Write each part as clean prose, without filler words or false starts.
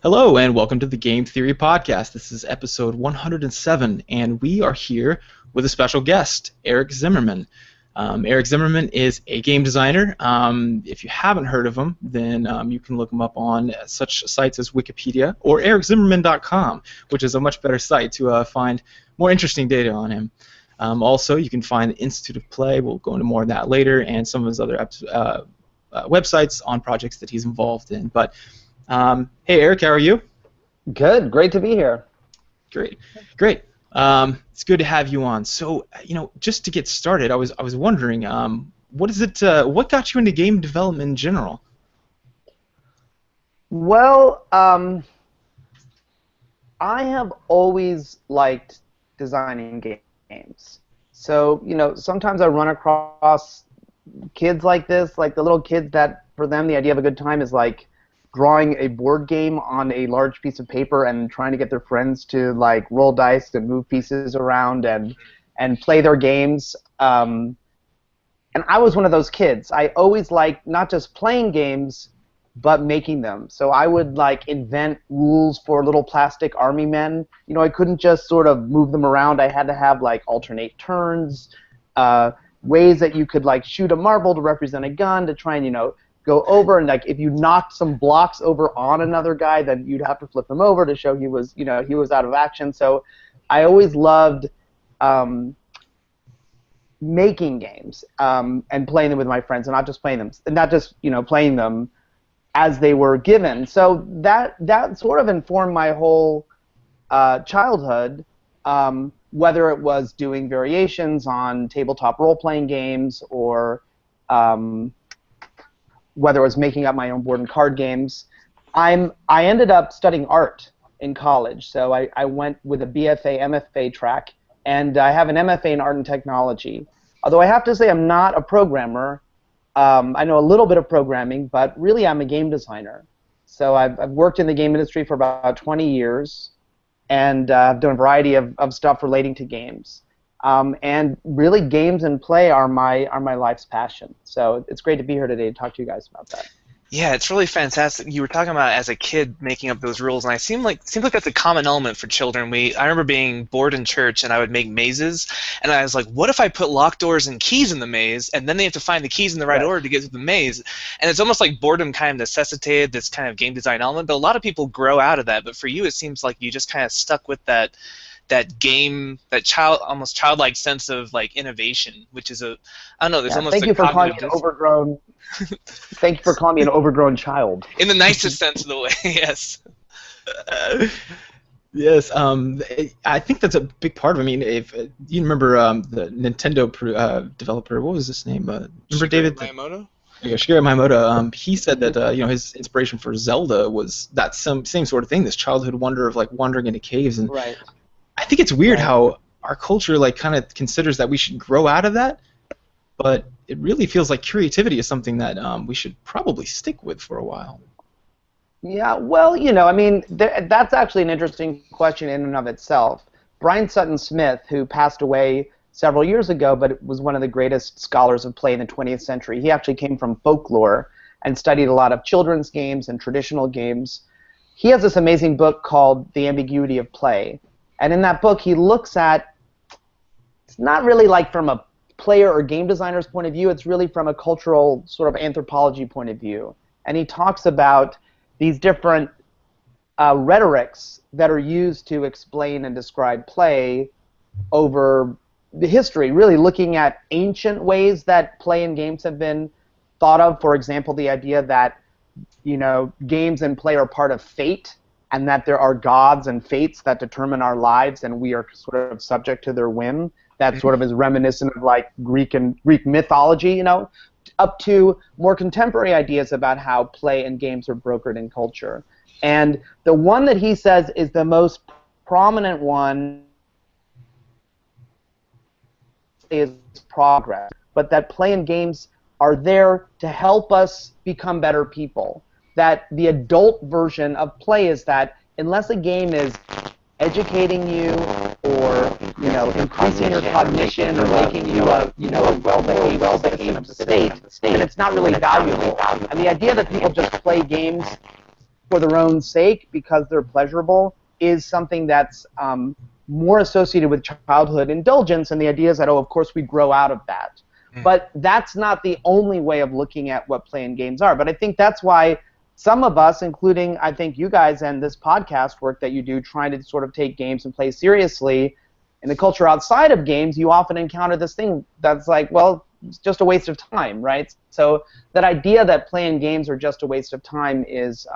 Hello and welcome to the Game Theory Podcast. This is episode 107, and we are here with a special guest, Eric Zimmerman. Eric Zimmerman is a game designer. If you haven't heard of him, then you can look him up on such sites as Wikipedia or ericzimmerman.com, which is a much better site to find more interesting data on him. Also, you can find the Institute of Play. We'll go into more of that later, and some of his other websites on projects that he's involved in. But hey, Eric, how are you? Good. Great to be here. Great. It's good to have you on. So, just to get started, I was wondering, what got you into game development in general? Well, I have always liked designing games. So, sometimes I run across kids like this, like the little kids that, for them, the idea of a good time is like drawing a board game on a large piece of paper and trying to get their friends to like roll dice and move pieces around and play their games. And I was one of those kids. I always liked not just playing games, but making them. So I would like invent rules for little plastic army men. I couldn't just sort of move them around. I had to have like alternate turns, ways that you could like shoot a marble to represent a gun to try and go over, and like if you knocked some blocks over on another guy, then you'd have to flip them over to show he was out of action. So I always loved making games and playing them with my friends, and not just playing them as they were given. So that sort of informed my whole childhood, whether it was doing variations on tabletop role-playing games or whether it was making up my own board and card games. I ended up studying art in college, so I went with a BFA, MFA track, and I have an MFA in art and technology. Although I have to say I'm not a programmer. I know a little bit of programming, but really I'm a game designer. So I've worked in the game industry for about 20 years, and I've done a variety of stuff relating to games. And really, games and play are my life's passion. So it's great to be here today to talk to you guys about that. Yeah, it's really fantastic. You were talking about as a kid making up those rules, and it seems like that's a common element for children. I remember being bored in church, and I would make mazes, and I was like, what if I put locked doors and keys in the maze, and then they have to find the keys in the right order to get to the maze? And it's almost like boredom kind of necessitated this kind of game design element, but a lot of people grow out of that. But for you, it seems like you just kind of stuck with that game, almost childlike sense of like innovation, which is I don't know. There's almost. Thank you for calling me an overgrown. Thank you for calling me an overgrown child. In the nicest sense of the way, yes. Yes, I think that's a big part of it. I mean, if you remember the Nintendo developer, what was his name? Remember Shigeru David Miyamoto? Yeah, Shigeru Miyamoto. He said that his inspiration for Zelda was that same sort of thing, this childhood wonder of like wandering into caves. And right. I think it's weird how our culture like kind of considers that we should grow out of that, but it really feels like creativity is something that we should probably stick with for a while. Yeah, well, I mean, that's actually an interesting question in and of itself. Brian Sutton Smith, who passed away several years ago, but was one of the greatest scholars of play in the 20th century, he actually came from folklore and studied a lot of children's games and traditional games. He has this amazing book called The Ambiguity of Play. And in that book, he looks at, it's not really like from a player or game designer's point of view, it's really from a cultural sort of anthropology point of view. And he talks about these different rhetorics that are used to explain and describe play over the history, really looking at ancient ways that play and games have been thought of. For example, the idea that, games and play are part of fate, and that there are gods and fates that determine our lives, and we are sort of subject to their whim. That sort of is reminiscent of like Greek mythology, up to more contemporary ideas about how play and games are brokered in culture. And the one that he says is the most prominent one is progress, but that play and games are there to help us become better people. That the adult version of play is that unless a game is educating you or increasing your cognition or making you a well-behaved state, then it's not really valuable. And the idea that people just play games for their own sake because they're pleasurable is something that's more associated with childhood indulgence, and the idea is that, oh, of course we grow out of that. But that's not the only way of looking at what play and games are. But I think that's why some of us, including I think you guys and this podcast work that you do, trying to sort of take games and play seriously, in the culture outside of games, you often encounter this thing that's like, well, it's just a waste of time, right? So that idea that playing games are just a waste of time is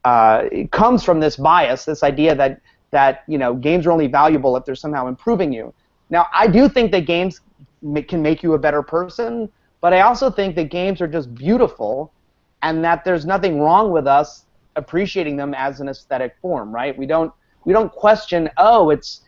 it comes from this bias, this idea that games are only valuable if they're somehow improving you. Now, I do think that games can make you a better person, but I also think that games are just beautiful, and that there's nothing wrong with us appreciating them as an aesthetic form, right? We don't question, oh, is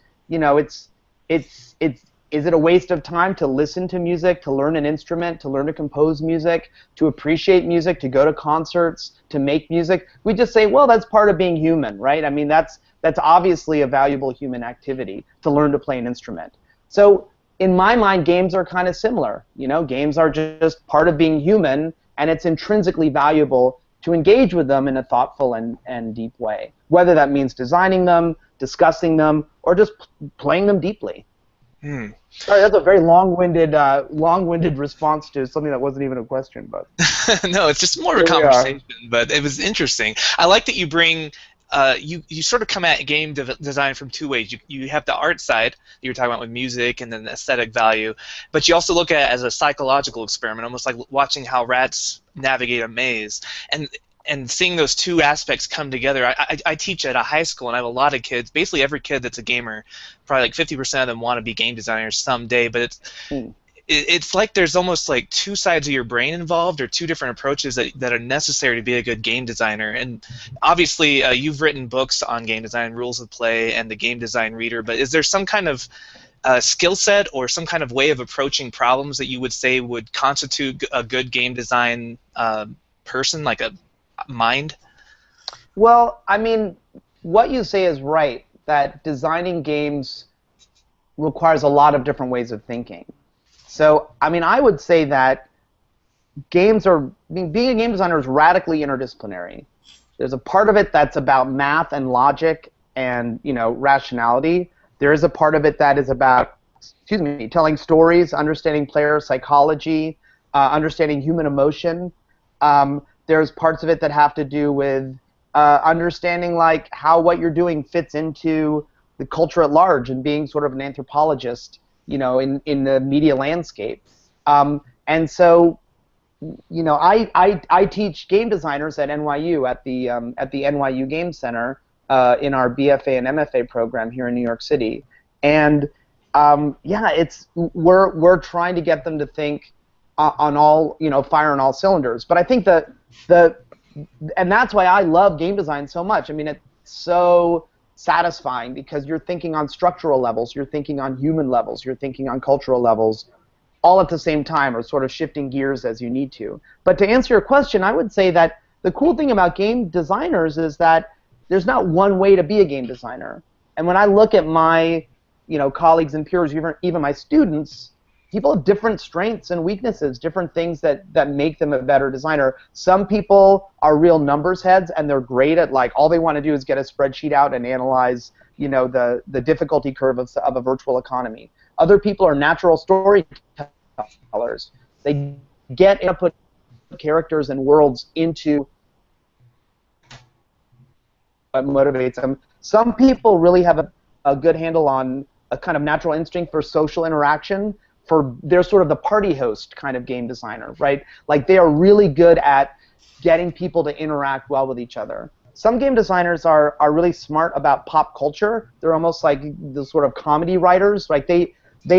it a waste of time to listen to music, to learn an instrument, to learn to compose music, to appreciate music, to go to concerts, to make music? We just say, well, that's part of being human, right? I mean, that's obviously a valuable human activity to learn to play an instrument. So in my mind, games are kind of similar. Games are just part of being human, and it's intrinsically valuable to engage with them in a thoughtful and deep way, whether that means designing them, discussing them, or just playing them deeply. Sorry, that's a very long-winded response to something that wasn't even a question, but no, it's just more of a conversation. But it was interesting. I like that you bring you sort of come at game design from two ways. You have the art side that you were talking about with music and then the aesthetic value, but you also look at it as a psychological experiment, almost like watching how rats navigate a maze. And seeing those two aspects come together. I teach at a high school, and I have a lot of kids. Basically, every kid that's a gamer, probably like 50% of them want to be game designers someday. But it's like there's almost like two sides of your brain involved, or two different approaches that are necessary to be a good game designer. And obviously, you've written books on game design, rules of play, and the game design reader. But is there some kind of skill set or some kind of way of approaching problems that you would say would constitute a good game design person, like a mind? Well, I mean, what you say is right, that designing games requires a lot of different ways of thinking. So, I mean, I would say that being a game designer is radically interdisciplinary. There's a part of it that's about math and logic and, rationality. There is a part of it that is about, telling stories, understanding player psychology, understanding human emotion. There's parts of it that have to do with understanding like how what you're doing fits into the culture at large and being sort of an anthropologist, in the media landscape. And so, I teach game designers at NYU at the NYU Game Center in our BFA and MFA program here in New York City. And we're trying to get them to think on all, fire on all cylinders. But I think and that's why I love game design so much. I mean, it's so satisfying because you're thinking on structural levels, you're thinking on human levels, you're thinking on cultural levels, all at the same time, or sort of shifting gears as you need to. But to answer your question, I would say that the cool thing about game designers is that there's not one way to be a game designer. And when I look at my, colleagues and peers, even my students, people have different strengths and weaknesses, different things that make them a better designer. Some people are real numbers heads, and they're great at, like, all they want to do is get a spreadsheet out and analyze, the difficulty curve of a virtual economy. Other people are natural storytellers. They get input characters and worlds into what motivates them. Some people really have a good handle on a kind of natural instinct for social interaction. They're sort of the party host kind of game designer, right? Like, they are really good at getting people to interact well with each other. Some game designers are really smart about pop culture. They're almost like the sort of comedy writers. Like, they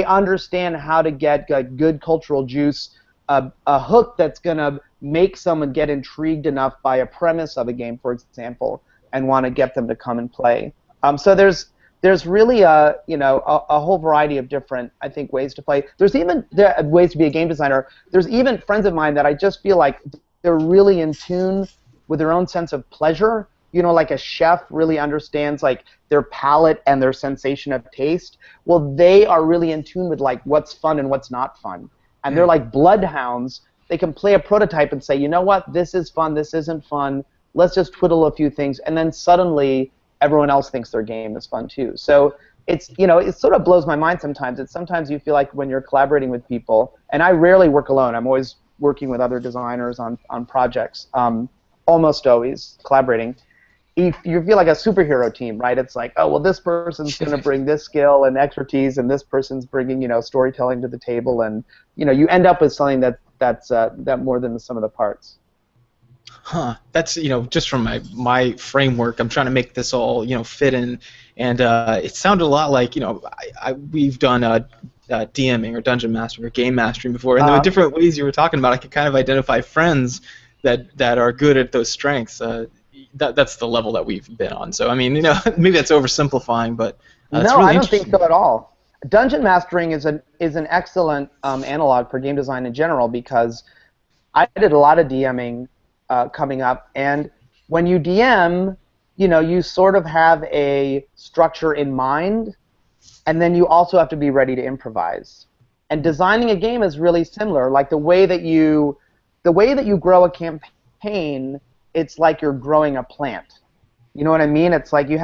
understand how to get good cultural juice, a hook that's going to make someone get intrigued enough by a premise of a game, for example, and want to get them to come and play. So there's really a whole variety of different, I think, ways to play. There's even ways to be a game designer. There's even friends of mine that I just feel like they're really in tune with their own sense of pleasure. Like a chef really understands like their palate and their sensation of taste. Well, they are really in tune with like what's fun and what's not fun. And they're like bloodhounds. They can play a prototype and say, you know what, this is fun, this isn't fun. let's just twiddle a few things, and then suddenly everyone else thinks their game is fun too. So it's, it sort of blows my mind sometimes. It's sometimes you feel like when you're collaborating with people, and I rarely work alone. I'm always working with other designers on projects, almost always collaborating. You feel like a superhero team, right? It's like, oh, well, this person's going to bring this skill and expertise, and this person's bringing, storytelling to the table, and you end up with something that's more than the sum of the parts. Huh. That's, just from my framework, I'm trying to make this all, fit in, and it sounded a lot like, we've done DMing or dungeon mastering or game mastering before, and there were different ways you were talking about. I could kind of identify friends that are good at those strengths. That's the level that we've been on. So, I mean, maybe that's oversimplifying, but no, really I don't think so at all. Dungeon mastering is an excellent analog for game design in general, because I did a lot of DMing coming up, and when you DM, you sort of have a structure in mind, and then you also have to be ready to improvise. And designing a game is really similar. Like the way that you grow a campaign, it's like you're growing a plant. You know what I mean? It's like you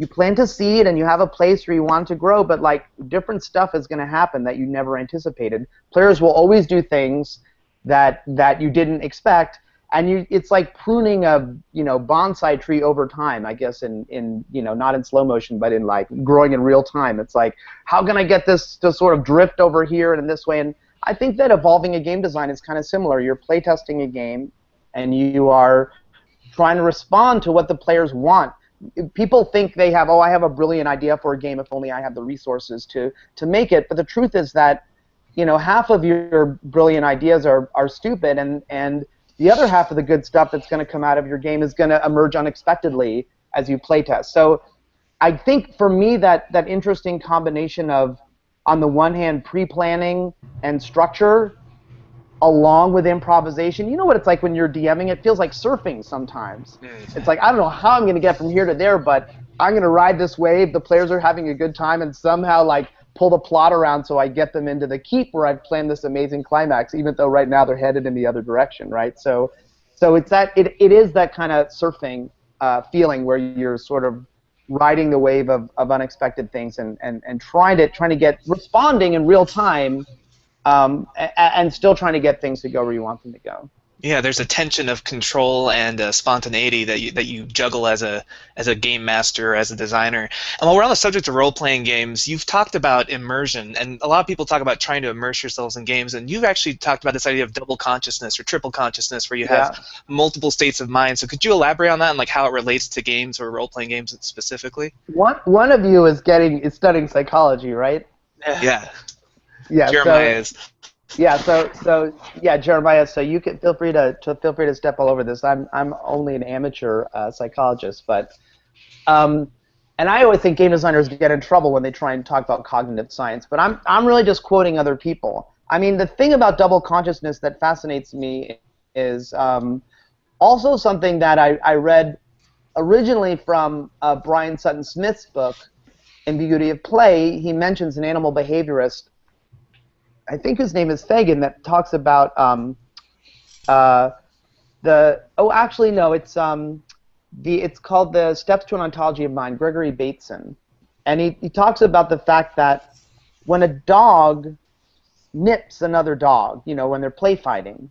plant a seed and you have a place where you want it to grow, but like different stuff is going to happen that you never anticipated. Players will always do things that you didn't expect, and it's like pruning a bonsai tree over time, I guess, in not in slow motion, but in like growing in real time. It's like, how can I get this to sort of drift over here and in this way? And I think that evolving a game design is kind of similar. You're playtesting a game, and you are trying to respond to what the players want. People think they have, I have a brilliant idea for a game if only I have the resources to make it. But the truth is that, half of your brilliant ideas are stupid, and the other half of the good stuff that's going to come out of your game is going to emerge unexpectedly as you playtest. So I think for me that interesting combination of, on the one hand, pre-planning and structure, along with improvisation. You know what it's like when you're DMing? It feels like surfing sometimes. It's like, I don't know how I'm going to get from here to there, but I'm going to ride this wave. The players are having a good time, and somehow like pull the plot around so I get them into the keep where I've planned this amazing climax, even though right now they're headed in the other direction, right? So it's it is that kind of surfing feeling where you're sort of riding the wave of unexpected things and trying to get responding in real time, and still trying to get things to go where you want them to go. Yeah, there's a tension of control and spontaneity that you juggle as a game master, as a designer. And while we're on the subject of role-playing games, you've talked about immersion, and a lot of people talk about trying to immerse yourselves in games, and you've actually talked about this idea of double consciousness or triple consciousness, where you have multiple states of mind. So could you elaborate on that and like how it relates to games or role-playing games specifically? One of you is studying psychology, right? Yeah. Yeah. Jeremiah is. Yeah, so Jeremiah. So you can feel free to step all over this. I'm only an amateur psychologist, but and I always think game designers get in trouble when they try and talk about cognitive science. But I'm really just quoting other people. I mean, the thing about double consciousness that fascinates me is also something that I read originally from Brian Sutton Smith's book, In Beauty of Play. He mentions an animal behaviorist, I think his name is Fagan, that talks about it's called the Steps to an Ontology of Mind, Gregory Bateson, and he talks about the fact that when a dog nips another dog, when they're play fighting,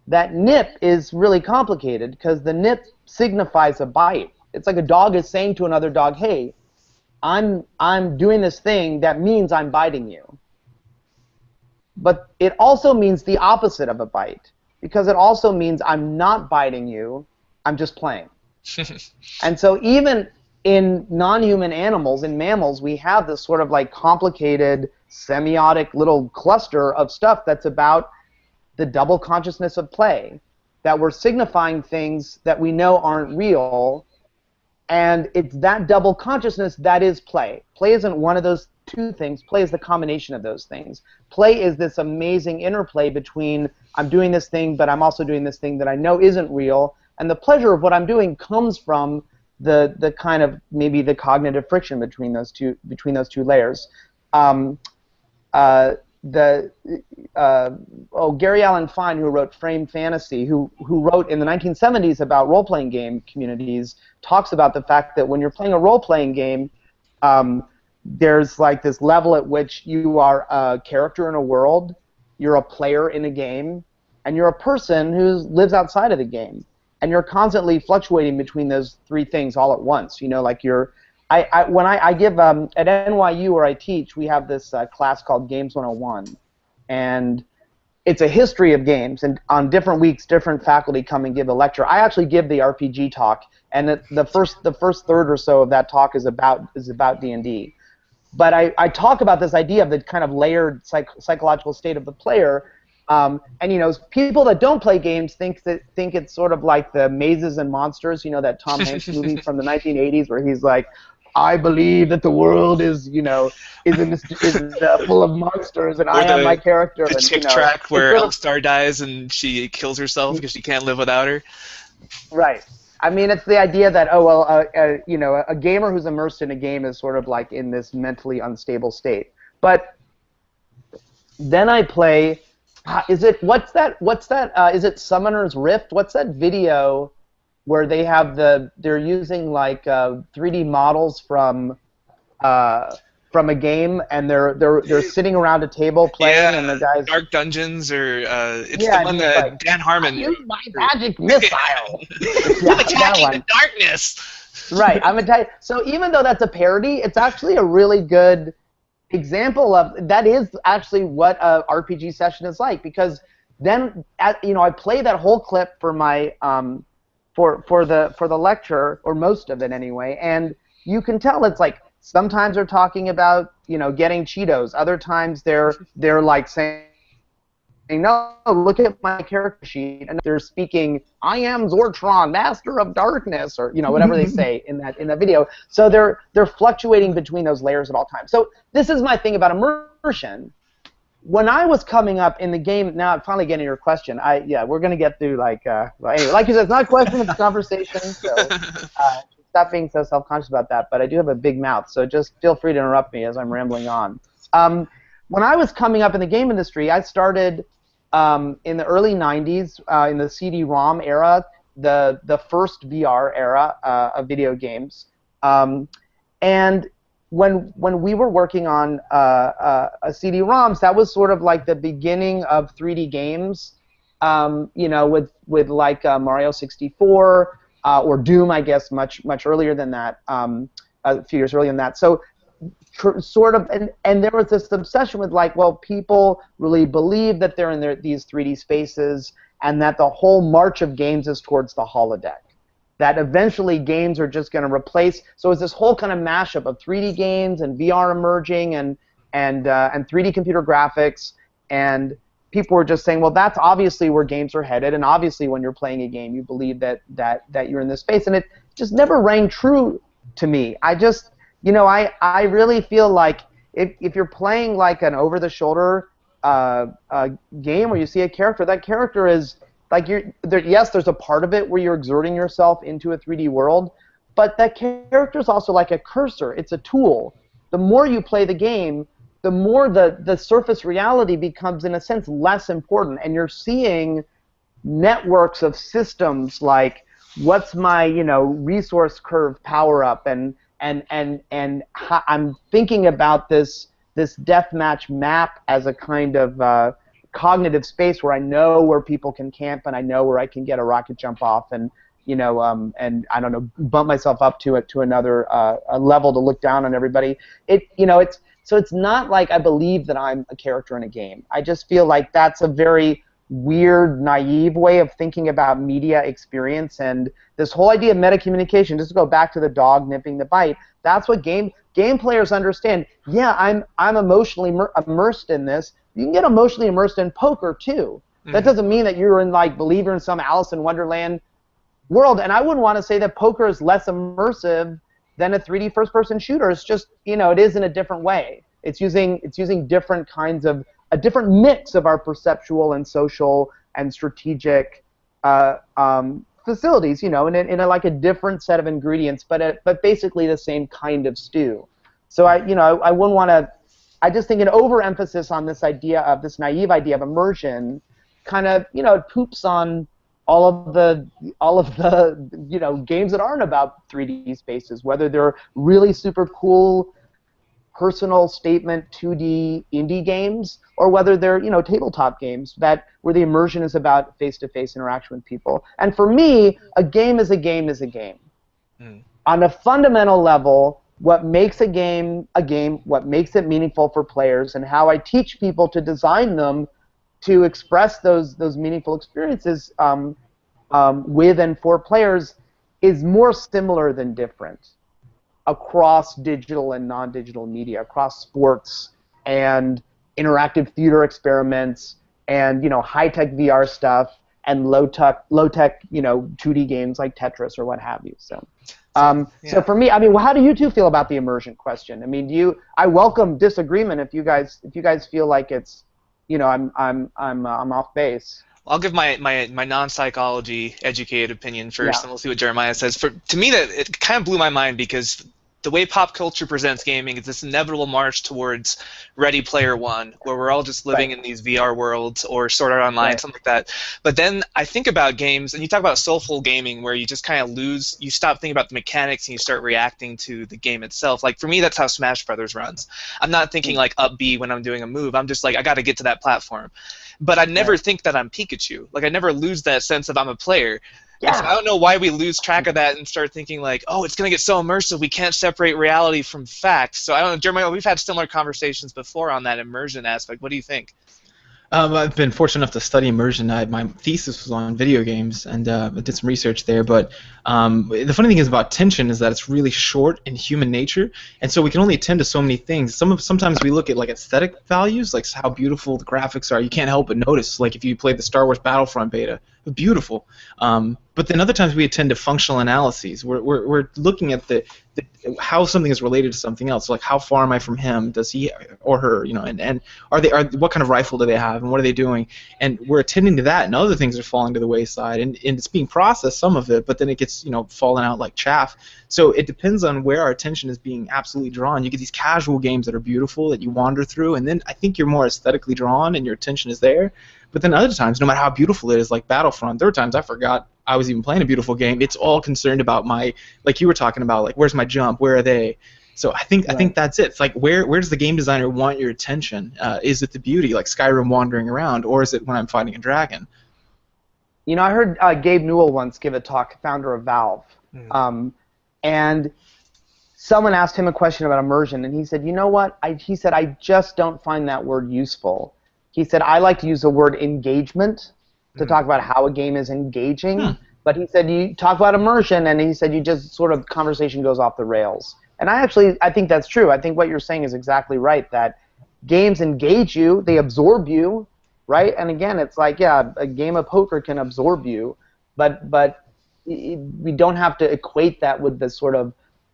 that nip is really complicated because the nip signifies a bite. It's like a dog is saying to another dog, "Hey, I'm doing this thing that means I'm biting you." But it also means the opposite of a bite, because it also means I'm not biting you, I'm just playing. And so even in non-human animals, in mammals, we have this sort of like complicated semiotic little cluster of stuff that's about the double consciousness of play, that we're signifying things that we know aren't real, and it's that double consciousness that is play. Play isn't one of those two things. Play is the combination of those things. Play is this amazing interplay between I'm doing this thing, but I'm also doing this thing that I know isn't real, and the pleasure of what I'm doing comes from the kind of maybe the cognitive friction between those two layers. The the Gary Allen Fine, who wrote Frame Fantasy, who wrote in the 1970s about role-playing game communities, talks about the fact that when you're playing a role-playing game, there's like this level at which you are a character in a world, you're a player in a game, and you're a person who lives outside of the game, and you're constantly fluctuating between those three things all at once. You know, like when I give at NYU where I teach, we have this class called Games 101, and it's a history of games. And on different weeks, different faculty come and give a lecture. I actually give the RPG talk, and the first third or so of that talk is about D&D. But I talk about this idea of the kind of layered psychological state of the player. And you know, people that don't play games think it's sort of like the Mazes and Monsters, you know, that Tom Hanks movie from the 1980s, where he's like, I believe that the world is, you know, is full of monsters, and I am my character. The chick track where Elstar dies and she kills herself because she can't live without her. Right. I mean, it's the idea that you know, a gamer who's immersed in a game is sort of like in this mentally unstable state. But then I play. Is it is it Summoner's Rift? What's that video where they have they're using like 3D models from a game, and they're sitting around a table playing, and the guys Dark Dungeons, or it's the one that like, Dan Harmon. Use my magic missile. I'm attacking the darkness. Right, so even though that's a parody, it's actually a really good example of that is actually what a RPG session is like, because then you know, I play that whole clip for my for the lecture, or most of it anyway, and you can tell it's like sometimes they're talking about, you know, getting Cheetos, other times they're like saying, no, look at my character sheet, and they're speaking, I am Zortron, Master of Darkness, or you know, whatever they say in that video. So they're fluctuating between those layers at all times. So this is my thing about immersion. When I was coming up in the game, now I'm finally getting your question. We're gonna get through like anyway, like you said, it's not a question, it's a conversation. So stop being so self-conscious about that. But I do have a big mouth, so just feel free to interrupt me as I'm rambling on. When I was coming up in the game industry, I started in the early 90s, in the CD-ROM era, the first VR era of video games. And when we were working on a CD-ROMs, that was sort of like the beginning of 3D games, you know, with like Mario 64 or Doom, I guess, much earlier than that, a few years earlier than that. So sort of, and there was this obsession with like, well, people really believe that they're in these 3D spaces, and that the whole march of games is towards the holodeck. That eventually games are just going to replace. So it's this whole kind of mashup of 3D games and VR emerging, and 3D computer graphics, and people were just saying, well, that's obviously where games are headed, and obviously when you're playing a game, you believe that you're in this space, and it just never rang true to me. I just, you know, I really feel like if you're playing like an over-the-shoulder game where you see a character, that character is like yes, there's a part of it where you're exerting yourself into a 3D world, but that character is also like a cursor. It's a tool. The more you play the game, the more the surface reality becomes, in a sense, less important, and you're seeing networks of systems like, what's my, you know, resource curve power up, and I'm thinking about this deathmatch map as a kind of cognitive space where I know where people can camp, and I know where I can get a rocket jump off, and you know, and I don't know, bump myself up to another a level to look down on everybody. So it's not like I believe that I'm a character in a game. I just feel like that's a very weird, naive way of thinking about media experience, and this whole idea of meta-communication, just to go back to the dog nipping the bite, that's what game players understand. Yeah, I'm emotionally immersed in this. You can get emotionally immersed in poker too. That doesn't mean that you're in like, believe you're in some Alice in Wonderland world, and I wouldn't want to say that poker is less immersive than a 3D first-person shooter. It's just, you know, it is in a different way. It's using different kinds of, a different mix of our perceptual and social and strategic facilities, you know, in like a different set of ingredients, but basically the same kind of stew. So I wouldn't want to I just think an overemphasis on this idea of this naive idea of immersion kind of, it poops on all of the games that aren't about 3D spaces, whether they're really super cool personal statement 2D indie games, or whether they're tabletop games where the immersion is about face-to-face interaction with people. And for me, a game is a game is a game. On a fundamental level, what makes a game, what makes it meaningful for players, and how I teach people to design them to express those meaningful experiences with and for players is more similar than different across digital and non-digital media, across sports and interactive theater experiments and high-tech VR stuff and low-tech 2D games like Tetris or what have you. So for me, how do you two feel about the immersion question? I welcome disagreement if you guys feel like it's I'm off base. I'll give my non-psychology educated opinion first, and we'll see what Jeremiah says. To me, that it kind of blew my mind, because the way pop culture presents gaming is this inevitable march towards Ready Player One, where we're all just living in these VR worlds, or Sword Art Online, something like that. But then I think about games, and you talk about soulful gaming, where you just kind of you stop thinking about the mechanics and you start reacting to the game itself. Like, for me, that's how Smash Brothers runs. I'm not thinking like up B when I'm doing a move. I'm just like, I got to get to that platform. But I never think that I'm Pikachu. Like, I never lose that sense of I'm a player. Yeah. So I don't know why we lose track of that and start thinking like, oh, it's going to get so immersive we can't separate reality from fact. So I don't know, Jeremiah, we've had similar conversations before on that immersion aspect. What do you think? I've been fortunate enough to study immersion. My thesis was on video games, and I did some research there. But the funny thing is about tension is that it's really short in human nature, and so we can only attend to so many things. Sometimes we look at like aesthetic values, like how beautiful the graphics are. You can't help but notice. Like if you played the Star Wars Battlefront beta, it was beautiful. But then other times we attend to functional analyses. We're looking at how something is related to something else. Like how far am I from him? Does he or her? And what kind of rifle do they have? And what are they doing? And we're attending to that, and other things are falling to the wayside, and it's being processed, some of it, but then it gets falling out like chaff. So it depends on where our attention is being absolutely drawn. You get these casual games that are beautiful that you wander through, and then I think you're more aesthetically drawn and your attention is there. But then other times, no matter how beautiful it is, like Battlefront, there were times I forgot I was even playing a beautiful game. It's all concerned about like you were talking about, like where's my jump, where are they? So I think that's it. It's like where does the game designer want your attention? Is it the beauty, like Skyrim wandering around, or is it when I'm fighting a dragon? I heard Gabe Newell once give a talk, founder of Valve, and someone asked him a question about immersion, and he said, you know what? He said, I just don't find that word useful. He said, I like to use the word engagement to talk about how a game is engaging, but he said you talk about immersion, and he said you just sort of conversation goes off the rails. And I think that's true. I think what you're saying is exactly right, that games engage you, they absorb you, right? And again, it's like, yeah, a game of poker can absorb you, but we don't have to equate that with this sort of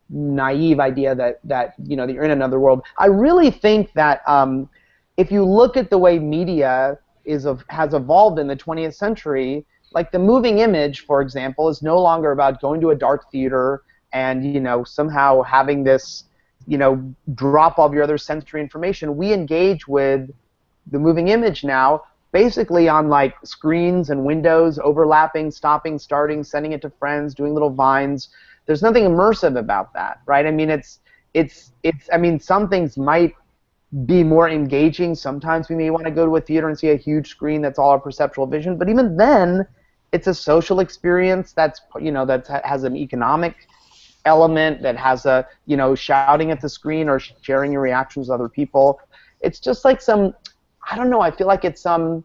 naive idea that you're in another world. I really think that if you look at the way media has evolved in the 20th century, like the moving image, for example, is no longer about going to a dark theater and somehow having this drop all of your other sensory information. We engage with the moving image now basically on like screens and windows, overlapping, stopping, starting, sending it to friends, doing little vines. There's nothing immersive about that, right? I mean, some things might be more engaging. Sometimes we may want to go to a theater and see a huge screen that's all our perceptual vision, but even then, it's a social experience that has an economic element, that has a shouting at the screen or sharing your reactions with other people. It's just like I don't know. I feel like it's some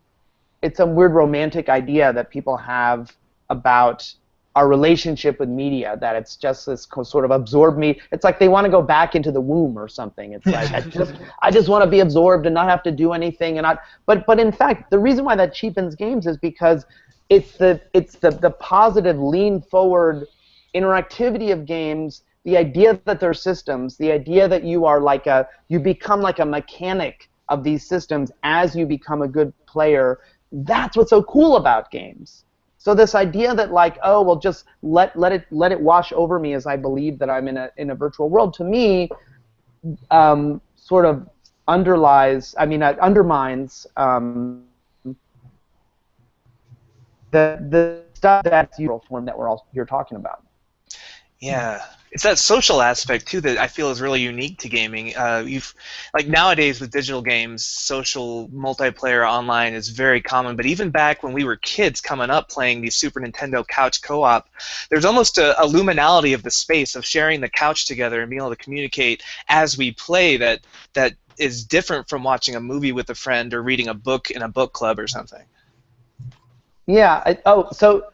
weird romantic idea that people have about our relationship with media, that it's just this sort of absorb me. It's like they want to go back into the womb or something. It's like I just want to be absorbed and not have to do anything. But in fact, the reason why that cheapens games is because it's the positive lean forward interactivity of games, the idea that they're systems, the idea that you become like a mechanic of these systems as you become a good player. That's what's so cool about games. So this idea that like, oh, well, just let it wash over me as I believe that I'm in a virtual world, to me, sort of undermines the stuff that's usual form that we're all here talking about. Yeah, it's that social aspect too that I feel is really unique to gaming. Like nowadays with digital games, social multiplayer online is very common. But even back when we were kids coming up playing the Super Nintendo couch co-op, there's almost a liminality of the space of sharing the couch together and being able to communicate as we play that is different from watching a movie with a friend or reading a book in a book club or something. Yeah. So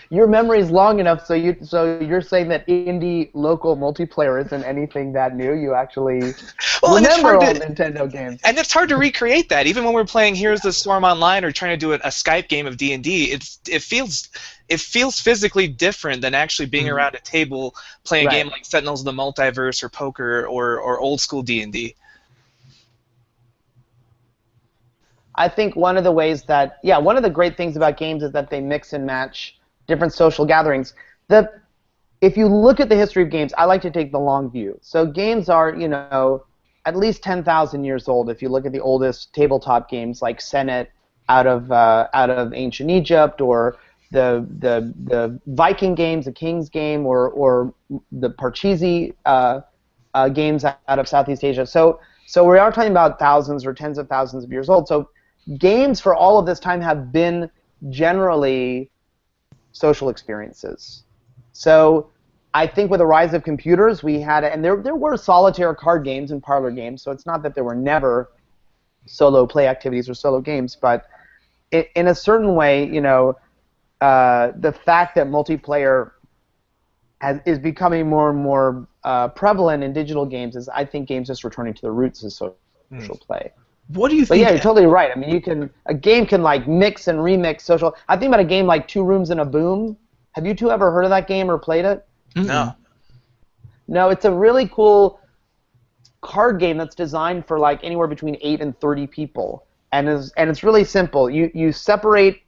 your memory is long enough. So you're saying that indie local multiplayer isn't anything that new. You actually remember all Nintendo games. And it's hard to recreate that. Even when we're playing Here's the Storm Online or trying to do a Skype game of D&D, it feels physically different than actually being around a table playing a game like Sentinels of the Multiverse or poker or old school D&D. I think one of the ways that, one of the great things about games is that they mix and match different social gatherings. If you look at the history of games, I like to take the long view. So games are, at least 10,000 years old. If you look at the oldest tabletop games like Senet out of ancient Egypt, or the Viking games, the King's Game, or the Parcheesi games out of Southeast Asia. So we are talking about thousands or tens of thousands of years old. So games for all of this time have been generally social experiences. So I think with the rise of computers, we had, and there were solitaire card games and parlor games, so it's not that there were never solo play activities or solo games, but in a certain way, the fact that multiplayer is becoming more and more prevalent in digital games is, I think, games just returning to the roots of social play. What do you think? But yeah, you're totally right. I mean, a game can like mix and remix social. I think about a game like Two Rooms and a Boom. Have you two ever heard of that game or played it? No. No, it's a really cool card game that's designed for like anywhere between 8 and 30 people, and it's really simple. You separate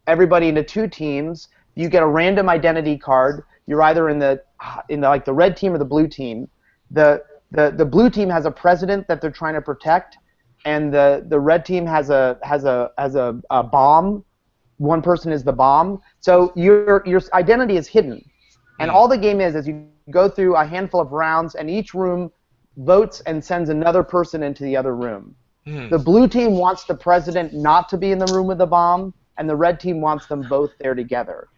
everybody into two teams. You get a random identity card. You're either in the like the red team or the blue team. The blue team has a president that they're trying to protect, and the red team has a bomb. One person is the bomb. So your identity is hidden, and all the game is you go through a handful of rounds, and each room votes and sends another person into the other room. The blue team wants the president not to be in the room with the bomb, and the red team wants them both there together.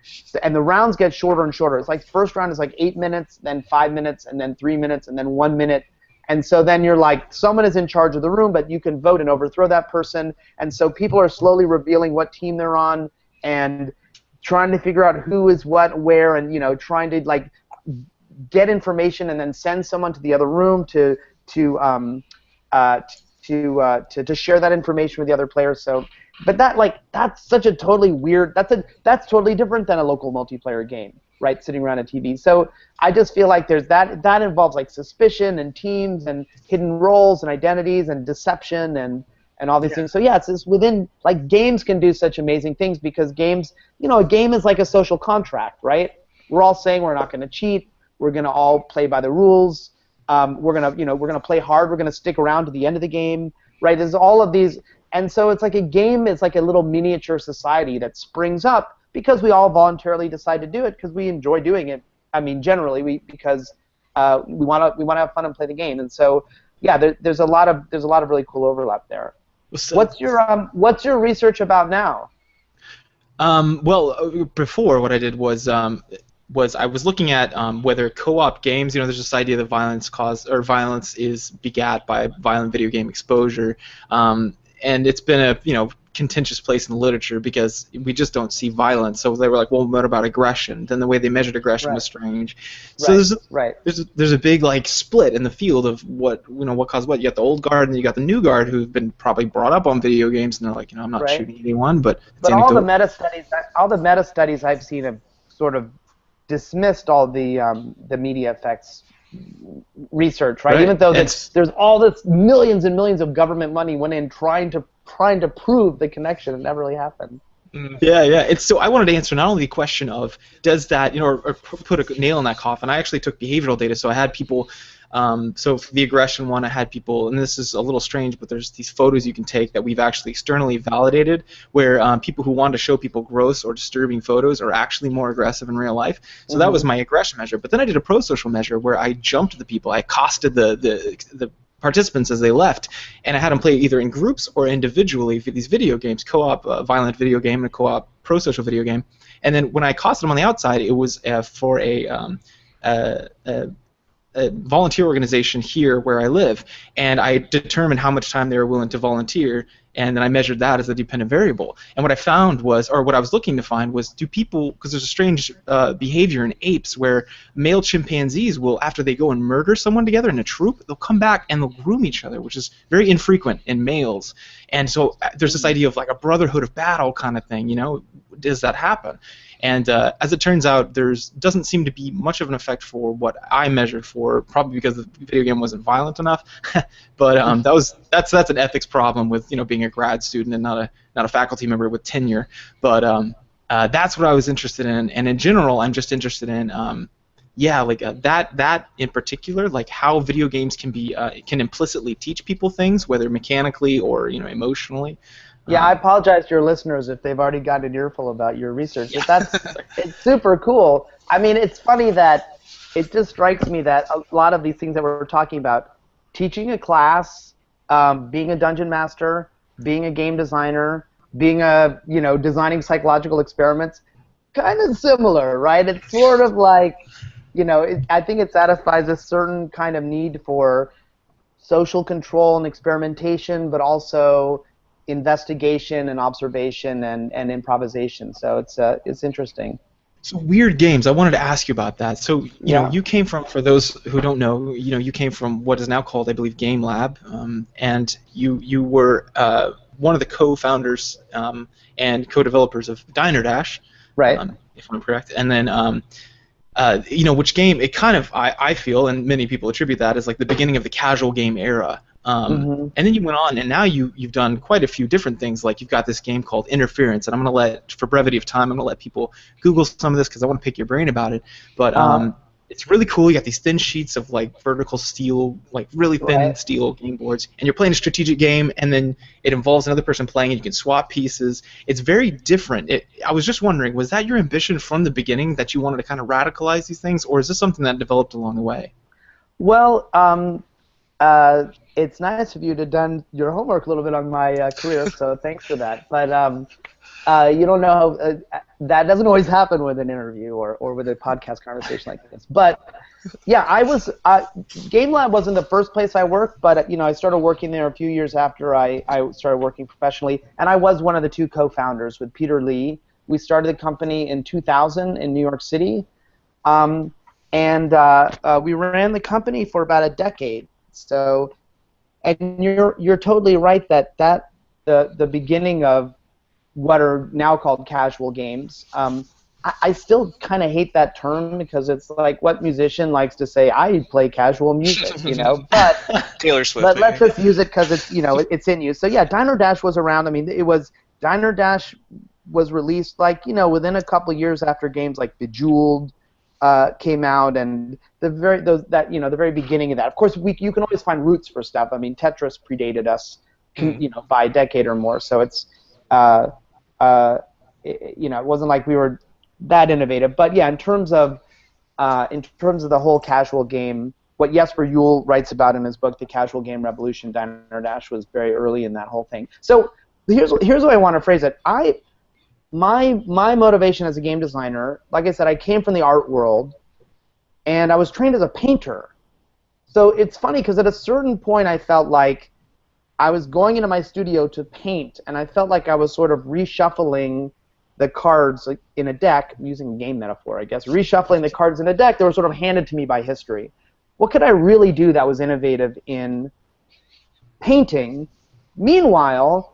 And the rounds get shorter and shorter. It's like the first round is like 8 minutes, then 5 minutes, and then 3 minutes, and then 1 minute. And so then you're like, someone is in charge of the room, but you can vote and overthrow that person. And so people are slowly revealing what team they're on and trying to figure out who is what, where, and trying to like get information and then send someone to the other room to share that information with the other players. So, but that's such a totally weird. That's totally different than a local multiplayer game, right? Sitting around a TV. So I just feel like there's that involves like suspicion and teams and hidden roles and identities and deception and all these things. So yeah, it's within, like, games can do such amazing things because games, a game is like a social contract, right? We're all saying we're not going to cheat. We're going to all play by the rules. We're gonna play hard. We're gonna stick around to the end of the game, right? There's all of these, and so it's like a game is like a little miniature society that springs up because we all voluntarily decide to do it because we enjoy doing it. I mean, generally because we want to have fun and play the game, and so yeah, there's a lot of really cool overlap there. So, what's your research about now? Well, before what I did was I was looking at whether co-op games, there's this idea that violence is begat by violent video game exposure, and it's been a contentious place in the literature because we just don't see violence. So they were like, well, what about aggression? Then the way they measured aggression was strange. So there's a big like split in the field of what caused what. You got the old guard and you got the new guard who've been probably brought up on video games and they're like, I'm not shooting anyone, but all the meta studies I've seen have sort of dismissed all the media effects research, right? Even though there's all this millions and millions of government money went in trying to prove the connection. It never really happened. Yeah. So I wanted to answer not only the question of does that, or put a nail in that coffin. I actually took behavioral data, so I had people So for the aggression one, I had people, and this is a little strange, but there's these photos you can take that we've actually externally validated, where people who want to show people gross or disturbing photos are actually more aggressive in real life. So that was my aggression measure. But then I did a pro-social measure where I jumped the people, I accosted the participants as they left, and I had them play either in groups or individually for these video games, co-op violent video game and a co-op pro-social video game. And then when I accosted them on the outside, it was for a volunteer organization here where I live, and I determined how much time they were willing to volunteer, and then I measured that as a dependent variable. And what I found was, or what I was looking to find was, do people, because there's a strange behavior in apes where male chimpanzees will, after they go and murder someone together in a troop, they'll come back and they'll groom each other, which is very infrequent in males. And so there's this idea of like a brotherhood of battle kind of thing, you know, does that happen? And as it turns out, doesn't seem to be much of an effect for what I measured for, probably because the video game wasn't violent enough. But that's an ethics problem with, you know, being a grad student and not a faculty member with tenure. But that's what I was interested in, and in general, I'm just interested in that in particular, like how video games can implicitly teach people things, whether mechanically or, you know, emotionally. Yeah, I apologize to your listeners if they've already got an earful about your research. But it's super cool. I mean, it's funny that it just strikes me that a lot of these things that we're talking about, teaching a class, being a dungeon master, being a game designer, being designing psychological experiments, kind of similar, right? It's sort of like, you know, I think it satisfies a certain kind of need for social control and experimentation, but also investigation and observation and improvisation. So it's interesting. So weird games. I wanted to ask you about that. So you know, you came from, for those who don't know, you know, you came from what is now called, I believe, Game Lab, and you were one of the co-founders and co-developers of Diner Dash, right? If I'm correct. And then you know, which game it kind of I feel, and many people attribute that as like the beginning of the casual game era. And then you went on, and now you've done quite a few different things. Like you've got this game called Interference, and I'm going to for brevity of time, I'm going to let people Google some of this because I want to pick your brain about it. But it's really cool. You got these thin sheets of like vertical steel, like really thin steel game boards, and you're playing a strategic game, and then it involves another person playing, and you can swap pieces. It's very different. I was just wondering, was that your ambition from the beginning, that you wanted to kind of radicalize these things, or is this something that developed along the way? Well, it's nice of you to have done your homework a little bit on my career, so thanks for that. But you don't know how, that doesn't always happen with an interview or with a podcast conversation like this. But yeah, I was Game Lab wasn't the first place I worked, but you know, I started working there a few years after I started working professionally, and I was one of the two co-founders with Peter Lee. We started the company in 2000 in New York City, and we ran the company for about a decade. So. And you're totally right that the beginning of what are now called casual games. I still kind of hate that term because it's like, what musician likes to say, I play casual music, you know? But Taylor Swift. But let's just use it because it's, you know, it's in use. So yeah, Diner Dash was around. I mean, Diner Dash was released like, you know, within a couple of years after games like Bejeweled came out, and the very beginning of that. Of course, you can always find roots for stuff. I mean, Tetris predated us, you know, by a decade or more. So it's, you know, it wasn't like we were that innovative. But yeah, in terms of the whole casual game, what Jesper Juhl writes about in his book, The Casual Game Revolution, Diner Dash was very early in that whole thing. So here's the way I want to phrase it. My motivation as a game designer, like I said, I came from the art world, and I was trained as a painter. So it's funny because at a certain point I felt like I was going into my studio to paint, and I felt like I was sort of reshuffling the cards in a deck, I'm using a game metaphor, I guess, reshuffling the cards in a deck that were sort of handed to me by history. What could I really do that was innovative in painting? Meanwhile,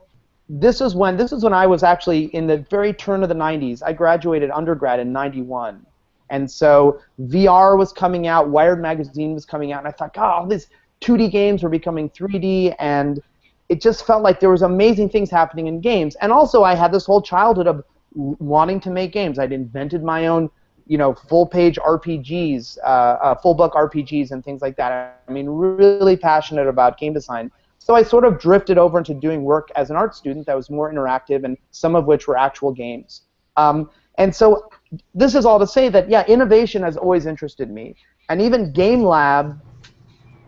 this is when I was actually in the very turn of the 90s. I graduated undergrad in 91. And so VR was coming out, Wired magazine was coming out, and I thought, God, all these 2D games were becoming 3D, and it just felt like there was amazing things happening in games. And also I had this whole childhood of wanting to make games. I'd invented my own full page RPGs, full book RPGs and things like that. I mean, really passionate about game design. So I sort of drifted over into doing work as an art student that was more interactive, and some of which were actual games. And so this is all to say that, yeah, innovation has always interested me. And even Game Lab,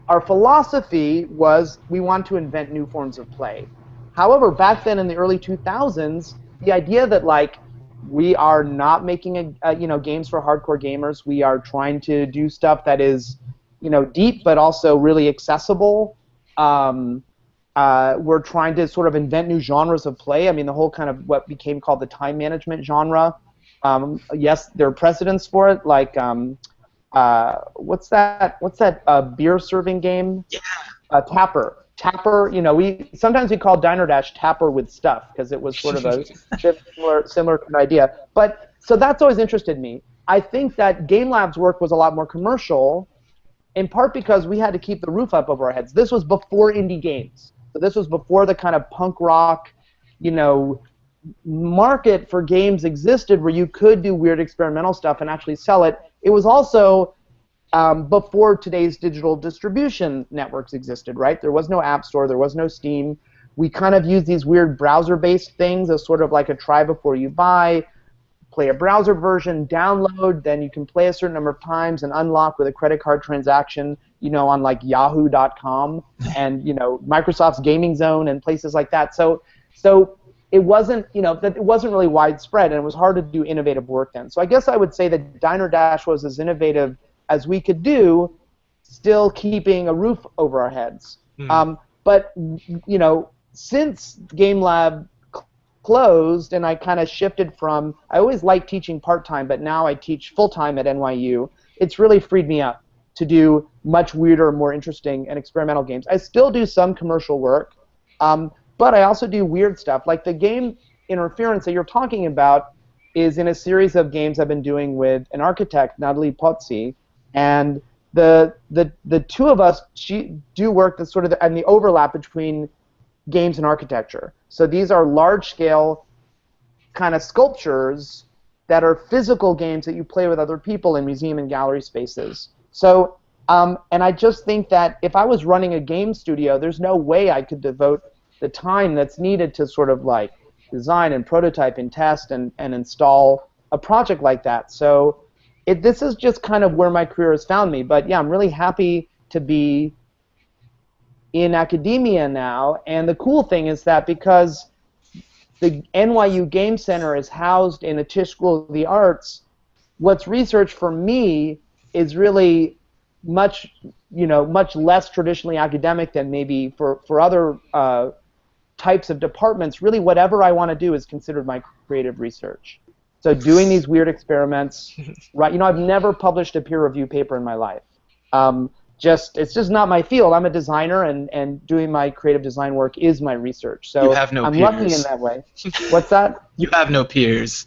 our philosophy was we want to invent new forms of play. However, back then in the early 2000s, the idea that we are not making games for hardcore gamers. We are trying to do stuff that is deep but also really accessible. We're trying to sort of invent new genres of play. I mean, the whole kind of what became called the time management genre. Yes, there are precedents for it, like what's that beer serving game? Yeah. Tapper. Tapper, we sometimes call Diner Dash Tapper with stuff because it was sort of a similar kind of idea. But so that's always interested me. I think that Game Lab's work was a lot more commercial, in part because we had to keep the roof up over our heads. This was before indie games. So this was before the kind of punk rock, market for games existed where you could do weird experimental stuff and actually sell it. It was also before today's digital distribution networks existed, right? There was no App Store, there was no Steam. We kind of used these weird browser-based things as sort of like a try before you buy, play a browser version, download, then you can play a certain number of times and unlock with a credit card transaction, on like yahoo.com and, Microsoft's Gaming Zone and places like that. So it wasn't, it wasn't really widespread, and it was hard to do innovative work then. So I guess I would say that Diner Dash was as innovative as we could do, still keeping a roof over our heads. But since Game Lab closed and I kind of shifted from, I always liked teaching part-time, but now I teach full-time at NYU, it's really freed me up to do much weirder, more interesting and experimental games. I still do some commercial work, but I also do weird stuff. Like the game Interference that you're talking about is in a series of games I've been doing with an architect, Natalie Pozzi, and the two of us do work that's sort of and the overlap between games and architecture. So these are large-scale kind of sculptures that are physical games that you play with other people in museum and gallery spaces. So, and I just think that if I was running a game studio, there's no way I could devote the time that's needed to sort of like design and prototype and test and install a project like that. So this is just kind of where my career has found me. But yeah, I'm really happy to be in academia now. And the cool thing is that because the NYU Game Center is housed in a Tisch School of the Arts, what's research for me is really much less traditionally academic than maybe for other types of departments. Really, whatever I want to do is considered my creative research. So doing these weird experiments, right? I've never published a peer-reviewed paper in my life. It's just not my field. I'm a designer, and doing my creative design work is my research. So you have no I'm peers. lucky in that way. What's that? You have no peers.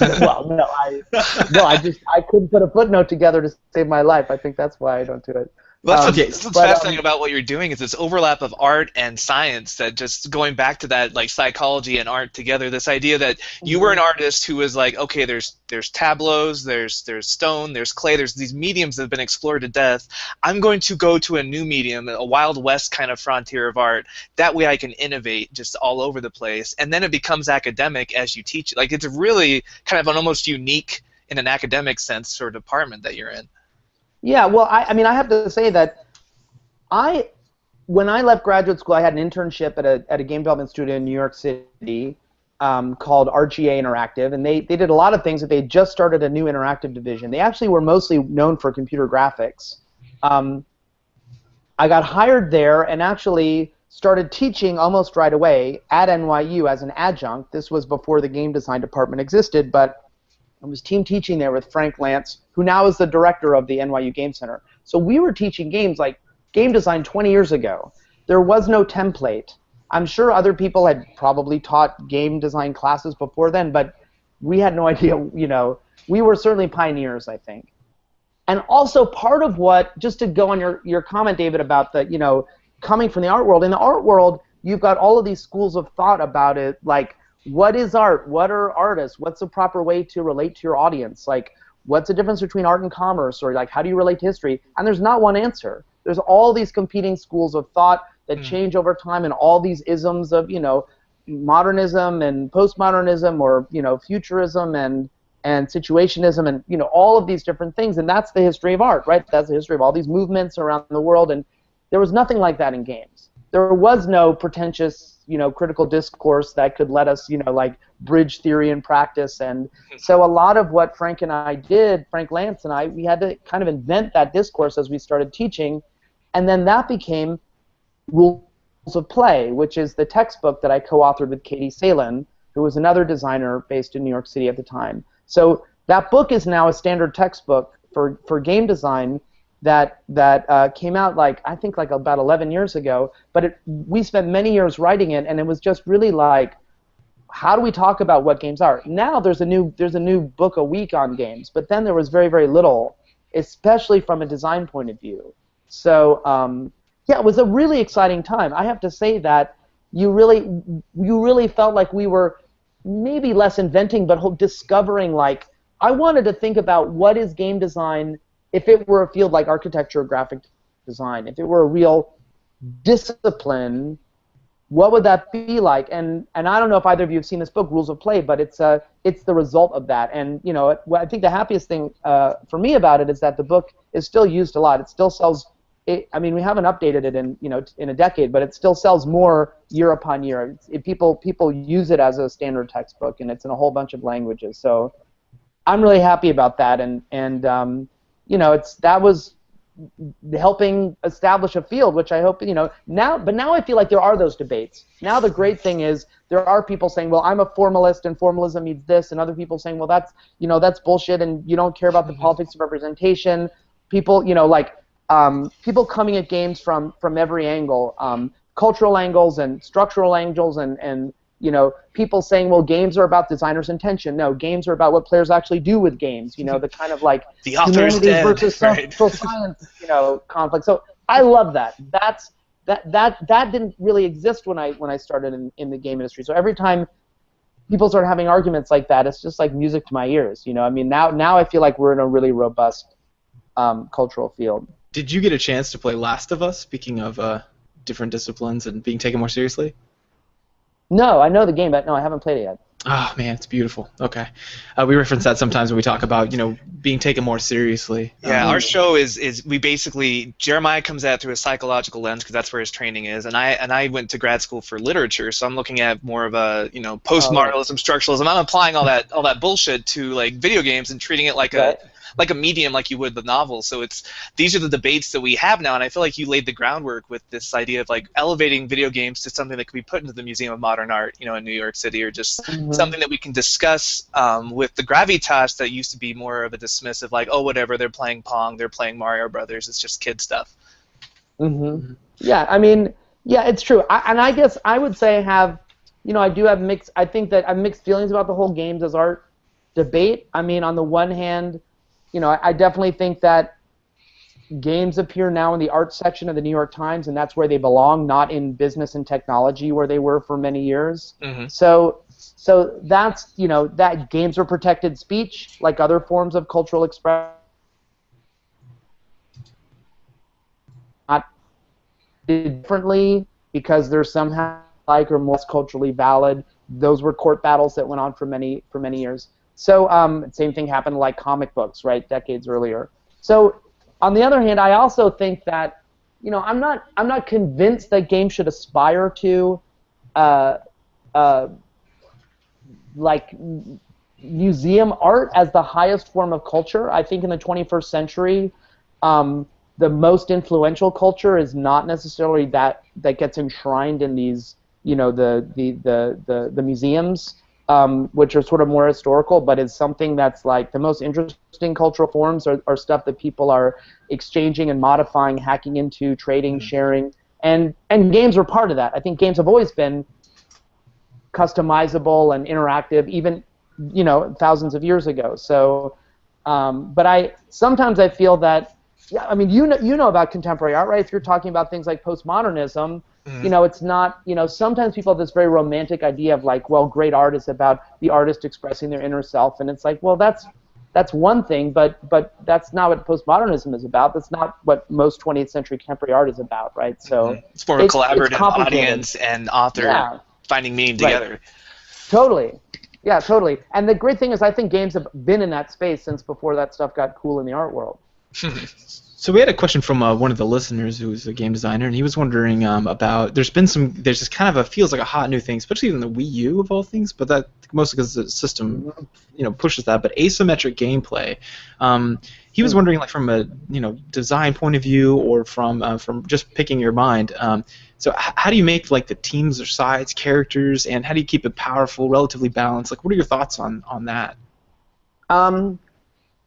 Well, no, I couldn't put a footnote together to save my life. I think that's why I don't do it. Well, that's what's fascinating about what you're doing is this overlap of art and science, that just going back to that, like psychology and art together, this idea that you were an artist who was like, okay, there's tableaus, there's stone, there's clay, there's these mediums that have been explored to death. I'm going to go to a new medium, a Wild West kind of frontier of art. That way I can innovate just all over the place. And then it becomes academic as you teach. Like, it's really kind of an almost unique, in an academic sense, sort of department that you're in. Yeah, well, I mean, I have to say that when I left graduate school, I had an internship at a game development studio in New York City called RGA Interactive, and they did a lot of things. That they just started a new interactive division. They actually were mostly known for computer graphics. I got hired there and actually started teaching almost right away at NYU as an adjunct. This was before the game design department existed, but I was team teaching there with Frank Lantz, who now is the director of the NYU Game Center. So we were teaching games like game design 20 years ago. There was no template. I'm sure other people had probably taught game design classes before then, but we had no idea, we were certainly pioneers, I think. And also part of what, just to go on your comment, David, about the, coming from the art world, in the art world, you've got all of these schools of thought about it, like, what is art? What are artists? What's the proper way to relate to your audience? Like, what's the difference between art and commerce, or like how do you relate to history? And there's not one answer. There's all these competing schools of thought that change over time, and all these isms of, you know, modernism and postmodernism, or, you know, futurism and situationism, and, you know, all of these different things. And that's the history of art, right? That's the history of all these movements around the world. And there was nothing like that in games. There was no pretentious, you know, critical discourse that could let us, you know, like bridge theory and practice. And so a lot of what Frank and I did, Frank Lantz and I, we had to kind of invent that discourse as we started teaching. And then that became Rules of Play, which is the textbook that I co-authored with Katie Salen, who was another designer based in New York City at the time. So that book is now a standard textbook for game design that came out, like, I think like about 11 years ago. But we spent many years writing it, and it was just really like, how do we talk about what games are? Now there's a new book a week on games, but then there was very, very little, especially from a design point of view. So yeah, it was a really exciting time. I have to say that you really felt like we were maybe less inventing, but discovering, like, I wanted to think about what is game design if it were a field like architecture or graphic design. If it were a real discipline, what would that be like? And I don't know if either of you have seen this book, Rules of Play, but it's the result of that. And, you know, I think the happiest thing for me about it is that the book is still used a lot. It still sells. I mean, we haven't updated it in a decade, but it still sells more year upon year. People use it as a standard textbook, and it's in a whole bunch of languages. So I'm really happy about that, and you know, that was helping establish a field, which I hope, you know, now. But now I feel like there are those debates. Now the great thing is there are people saying, well, I'm a formalist, and formalism means this, and other people saying, well, that's bullshit, and you don't care about the politics of representation. People, you know, like. People coming at games from every angle, cultural angles and structural angles, and you know, people saying, well, games are about designers' intention. No, games are about what players actually do with games. You know, the kind of like the author's humanity dead, versus right? social science, you know, conflict. So I love that. That didn't really exist when I started in the game industry. So every time people start having arguments like that, it's just like music to my ears. You know, I mean, now I feel like we're in a really robust cultural field. Did you get a chance to play Last of Us, speaking of different disciplines and being taken more seriously? No, I know the game, but no, I haven't played it yet. Oh, man, it's beautiful. Okay. We reference that sometimes when we talk about, you know, being taken more seriously. Yeah, our show is we basically, Jeremiah comes at it through a psychological lens because that's where his training is, and I went to grad school for literature, so I'm looking at more of a, you know, postmodernism, structuralism. I'm applying all that bullshit to, like, video games and treating it like a medium, like you would the novel. So these are the debates that we have now, and I feel like you laid the groundwork with this idea of, like, elevating video games to something that could be put into the Museum of Modern Art, you know, in New York City, or just something that we can discuss with the gravitas that used to be more of a dismissive, like, oh, whatever, they're playing Pong, they're playing Mario Brothers, it's just kid stuff. Yeah, I mean, yeah, it's true. And I guess I would say I think that I have mixed feelings about the whole games as art debate. I mean, on the one hand, you know, I definitely think that games appear now in the art section of the New York Times, and that's where they belong, not in business and technology where they were for many years. So that's, you know, that games are protected speech, like other forms of cultural expression. Not differently because they're somehow like or more culturally valid. Those were court battles that went on for many years. So same thing happened like comic books, right, decades earlier. So on the other hand, I also think that, you know, I'm not convinced that games should aspire to like museum art as the highest form of culture. I think in the 21st century, the most influential culture is not necessarily that gets enshrined in these, you know, the museums. Which are sort of more historical, but is something that's like the most interesting cultural forms are stuff that people are exchanging and modifying, hacking into, trading, sharing, and games are part of that. I think games have always been customizable and interactive, even, you know, thousands of years ago. So, but sometimes I feel that, yeah, I mean, you know about contemporary art, right? If you're talking about things like postmodernism. You know, it's not, you know, sometimes people have this very romantic idea of like, well, great art is about the artist expressing their inner self, and it's like, well, that's that's one thing, but that's not what postmodernism is about. That's not what most 20th century contemporary art is about, right? So it's more a collaborative it's complicated. audience and author finding meaning together. Right. Totally. Yeah, totally. And the great thing is I think games have been in that space since before that stuff got cool in the art world. So we had a question from one of the listeners who was a game designer, and he was wondering about there's just kind of feels like a hot new thing, especially in the Wii U of all things, but that mostly because the system pushes that. But asymmetric gameplay, he was wondering like from a design point of view or from just picking your mind. So how do you make like the teams or sides, characters, and how do you keep it powerful, relatively balanced? Like, what are your thoughts on that?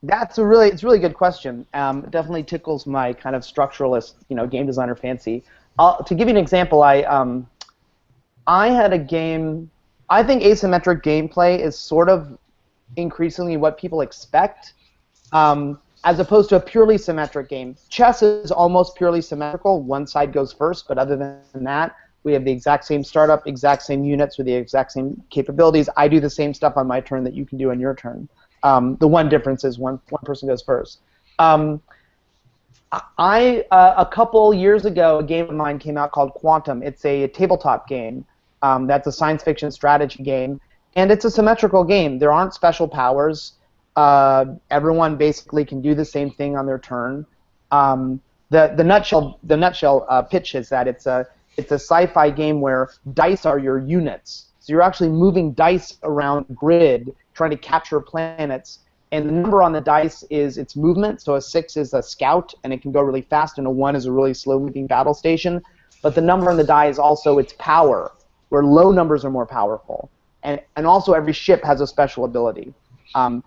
It's a really good question. It definitely tickles my kind of structuralist, game designer fancy. To give you an example, I had a game. I think asymmetric gameplay is sort of increasingly what people expect, as opposed to a purely symmetric game. Chess is almost purely symmetrical. One side goes first, but other than that, we have the exact same startup, exact same units with the exact same capabilities. I do the same stuff on my turn that you can do on your turn. The one difference is one person goes first. A couple years ago, a game of mine came out called Quantum. It's a tabletop game. That's a science fiction strategy game, and it's a symmetrical game. There aren't special powers. Everyone basically can do the same thing on their turn. The nutshell pitch is that it's a sci-fi game where dice are your units. So you're actually moving dice around the grid, trying to capture planets, and the number on the dice is its movement. So a 6 is a scout, and it can go really fast, and a 1 is a really slow-moving battle station. But the number on the die is also its power, where low numbers are more powerful. And also every ship has a special ability.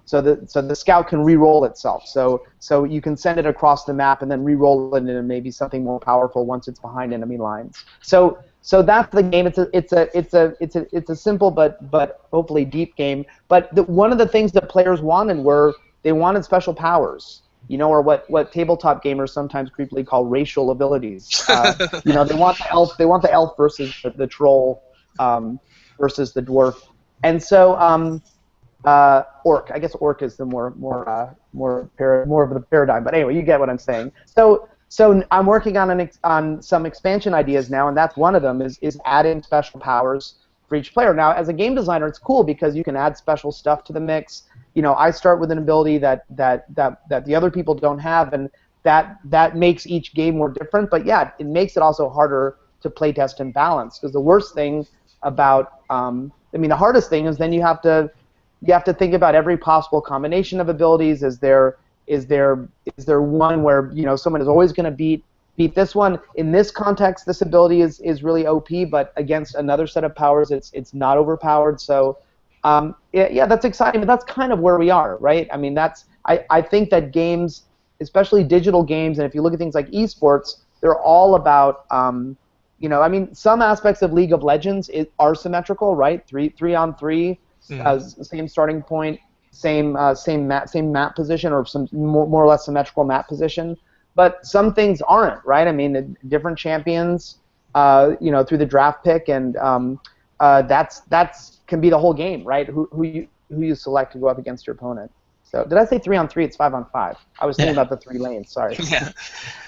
So the scout can re-roll itself. So you can send it across the map and then re-roll it into maybe something more powerful once it's behind enemy lines. So that's the game. It's a simple but hopefully deep game. But one of the things that players wanted they wanted special powers, or what tabletop gamers sometimes creepily call racial abilities. They want the elf versus the troll versus the dwarf, and so orc. I guess orc is the more of the paradigm. But anyway, you get what I'm saying. So I'm working on some expansion ideas now, and that's one of them is adding special powers for each player. Now, as a game designer, it's cool because you can add special stuff to the mix. I start with an ability that the other people don't have, and that makes each game more different. But yeah, it makes it also harder to play test and balance, because the worst thing about the hardest thing is then you have to think about every possible combination of abilities. Is there one where someone is always going to beat this one? In this context, this ability is really OP, but against another set of powers, it's not overpowered. So that's exciting, but that's kind of where we are, right? I think that games, especially digital games, and if you look at things like esports, they're all about some aspects of League of Legends are symmetrical, right? Three on three. Same starting point, same map position, or some more or less symmetrical map position. But some things aren't, right? Different champions, through the draft pick, and that's can be the whole game, right? Who you select to go up against your opponent. So did I say 3 on 3? It's 5 on 5. I was thinking about the 3 lanes. Sorry. Yeah.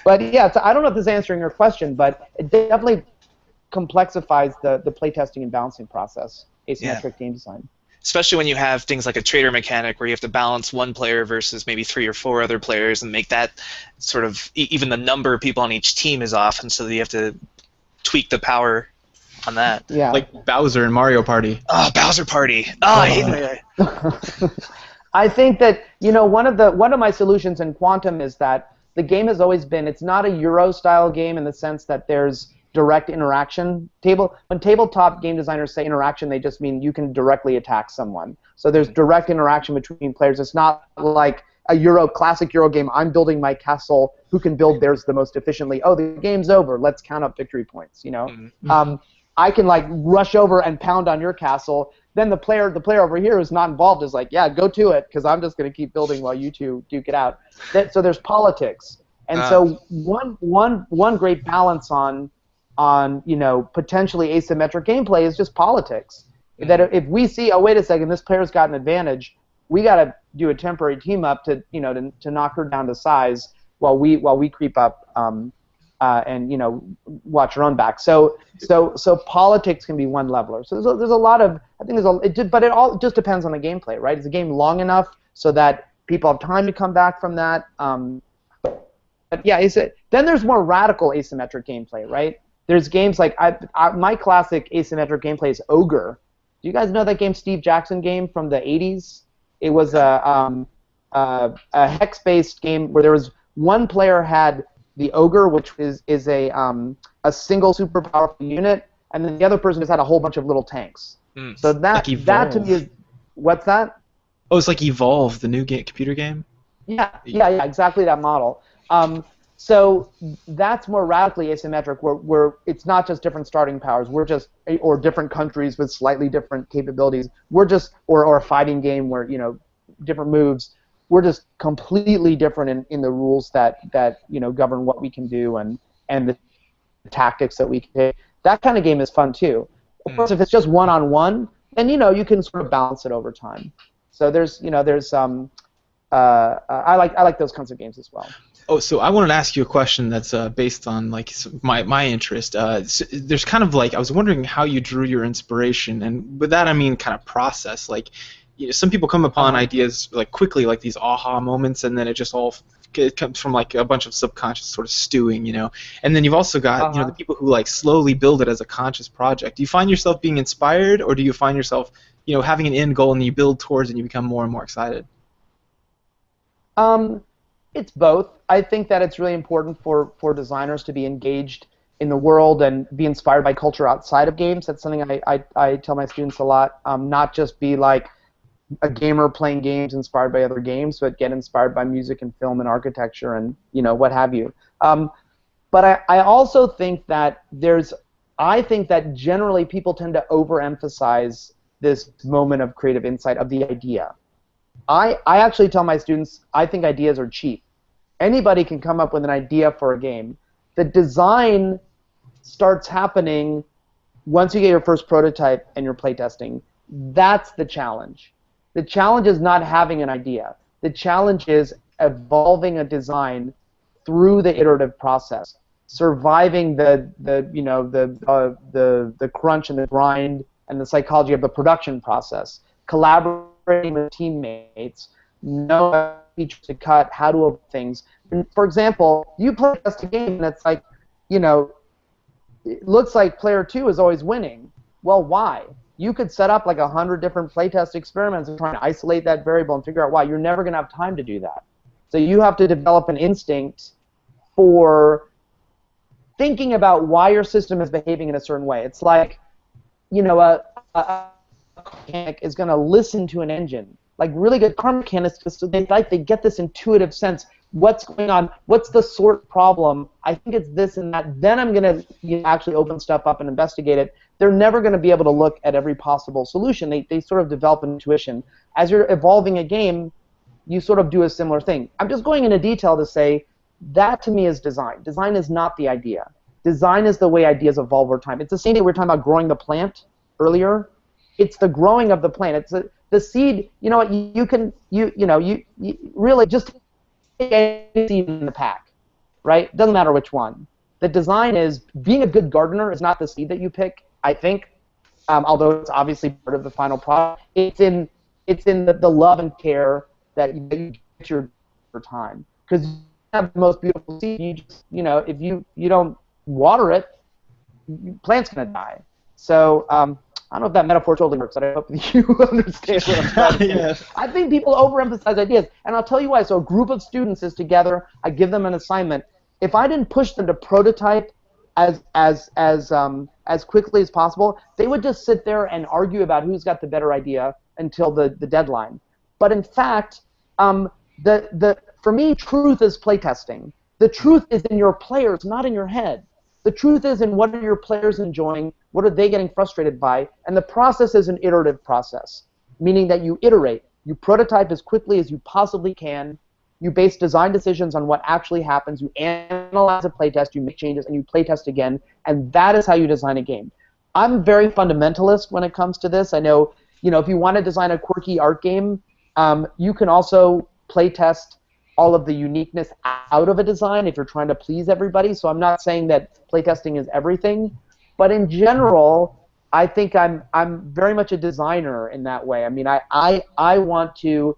But yeah, I don't know if this is answering your question, but it definitely complexifies the playtesting and balancing process, asymmetric game design. Especially when you have things like a trader mechanic where you have to balance one player versus maybe 3 or 4 other players and make that sort of, even the number of people on each team is off, and so you have to tweak the power on that. Yeah. Like Bowser in Mario Party. Oh, Bowser Party. Oh, I hate it. I think that one of my solutions in Quantum is that the game has always been, it's not a Euro style game in the sense that there's direct interaction. When tabletop game designers say interaction, they just mean you can directly attack someone. So there's direct interaction between players. It's not like a classic Euro game. I'm building my castle. Who can build theirs the most efficiently? Oh, the game's over. Let's count up victory points. Mm-hmm. I can rush over and pound on your castle. Then the player over here who's not involved is like, yeah, go to it, because I'm just going to keep building while you two duke it out. So there's politics, and so one great balance on potentially asymmetric gameplay is just politics. That if we see, oh, wait a second, this player's got an advantage, we got to do a temporary team up to to knock her down to size while we creep up and watch our own back. So politics can be one leveler. So there's a lot of, I think but it all just depends on the gameplay, right? Is the game long enough so that people have time to come back from that? But yeah, then there's more radical asymmetric gameplay, right? There's games like my classic asymmetric gameplay is Ogre. Do you guys know that game, Steve Jackson game from the 80s? It was a hex-based game where there was one player had the Ogre, which is a single super powerful unit, and then the other person just had a whole bunch of little tanks. So that to me is, what's that? Oh, it's like Evolve, the new computer game? Yeah, exactly that model. So that's more radically asymmetric, where it's not just different starting powers. Or different countries with slightly different capabilities. Or a fighting game where different moves. We're just completely different in the rules that govern what we can do and the tactics that we can take. That kind of game is fun too. Of course, if it's just one-on-one, then you can sort of balance it over time. So I like those kinds of games as well. Oh, so I wanted to ask you a question that's based on my interest. There's kind of I was wondering how you drew your inspiration, and with that I mean kind of process. Some people come upon ideas quickly, like these aha moments, and then it comes from a bunch of subconscious sort of stewing, And then you've also got the people who slowly build it as a conscious project. Do you find yourself being inspired, or do you find yourself having an end goal and you build towards it and you become more and more excited? It's both. I think that it's really important for designers to be engaged in the world and be inspired by culture outside of games. That's something I tell my students a lot. Not just be like a gamer playing games inspired by other games, but get inspired by music and film and architecture and what have you. But I also think that generally people tend to overemphasize this moment of creative insight of the idea. I actually tell my students I think ideas are cheap. Anybody can come up with an idea for a game. The design starts happening once you get your first prototype and you're playtesting. That's the challenge. The challenge is not having an idea. The challenge is evolving a design through the iterative process, surviving the crunch and the grind and the psychology of the production process, collaborating with teammates, know features to cut, how to avoid things. And for example, you play test a game and it's it looks like player 2 is always winning. Well, why? You could set up 100 different playtest experiments and try to isolate that variable and figure out why. You're never going to have time to do that. So you have to develop an instinct for thinking about why your system is behaving in a certain way. It's like, a mechanic is going to listen to an engine. Really good car mechanics, they get this intuitive sense. What's going on? What's the sort problem? I think it's this and that. Then I'm going to actually open stuff up and investigate it. They're never going to be able to look at every possible solution. They sort of develop an intuition. As you're evolving a game, you sort of do a similar thing. I'm just going into detail to say that to me is design. Design is not the idea. Design is the way ideas evolve over time. It's the same thing we were talking about growing the plant earlier. It's the growing of the plant. It's the seed. You know what? You really just take any seed in the pack, right? Doesn't matter which one. The design is being a good gardener is not the seed that you pick. I think, although it's obviously part of the final product, it's in the love and care that you get your time. Because you have the most beautiful seed, you just if you don't water it, plant's gonna die. So I don't know if that metaphor totally works, but I hope you understand what I'm trying to say. Yes. I think people overemphasize ideas, and I'll tell you why. So a group of students is together. I give them an assignment. If I didn't push them to prototype as quickly as possible, they would just sit there and argue about who's got the better idea until the deadline. But in fact, for me, truth is playtesting. The truth is in your players, not in your head. The truth is in what are your players enjoying, what are they getting frustrated by, and the process is an iterative process, meaning that you iterate. You prototype as quickly as you possibly can. You base design decisions on what actually happens. You analyze a playtest, you make changes, and you playtest again, and that is how you design a game. I'm very fundamentalist when it comes to this. I know, if you want to design a quirky art game, You can also playtest all of the uniqueness out of a design if you're trying to please everybody. So I'm not saying that playtesting is everything, but in general, I think I'm very much a designer in that way. I mean, I want to.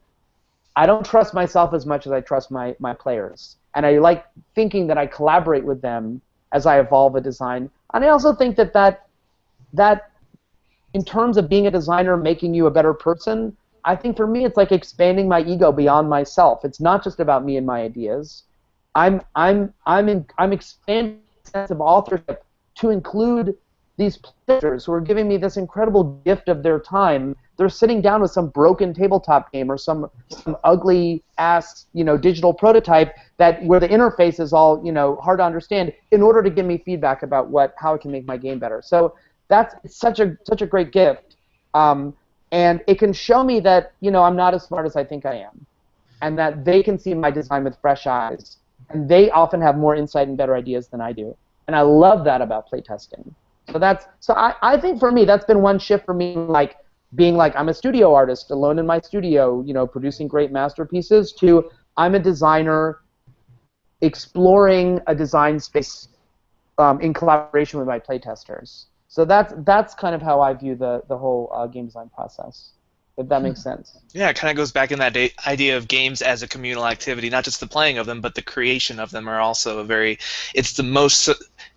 I don't trust myself as much as I trust my players, and I like thinking that I collaborate with them as I evolve a design. And I also think that in terms of being a designer, making you a better person, I think for me it's like expanding my ego beyond myself. It's not just about me and my ideas. I'm expanding the sense of authorship to include these players who are giving me this incredible gift of their time. They're sitting down with some broken tabletop game or some ugly ass digital prototype where the interface is all hard to understand in order to give me feedback about how it can make my game better. So that's such a great gift, and it can show me that I'm not as smart as I think I am, and that they can see my design with fresh eyes, and they often have more insight and better ideas than I do, and I love that about playtesting. So I think for me that's been one shift for me, like being like I'm a studio artist alone in my studio, producing great masterpieces, to I'm a designer exploring a design space in collaboration with my playtesters. So that's kind of how I view the whole game design process, if that makes sense. Yeah, it kind of goes back in that idea of games as a communal activity, not just the playing of them, but the creation of them are also it's the most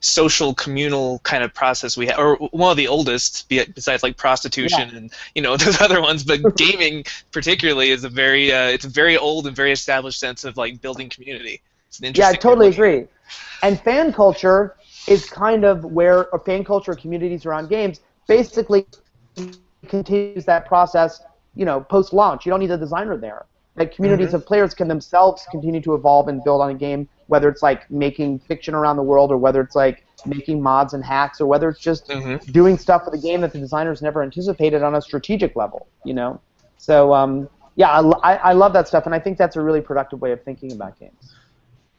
social, communal kind of process we have, or one of the oldest, besides like prostitution and those other ones. But gaming, particularly, is it's a very old and very established sense of like building community. It's an interesting. Yeah, I totally agree. And fan culture is kind of where fan culture communities around games basically continues that process. Post-launch, you don't need a designer there. Like communities of players can themselves continue to evolve and build on a game, whether it's like making fiction around the world, or whether it's like making mods and hacks, or whether it's just doing stuff with a game that the designers never anticipated on a strategic level. So yeah, I love that stuff, and I think that's a really productive way of thinking about games.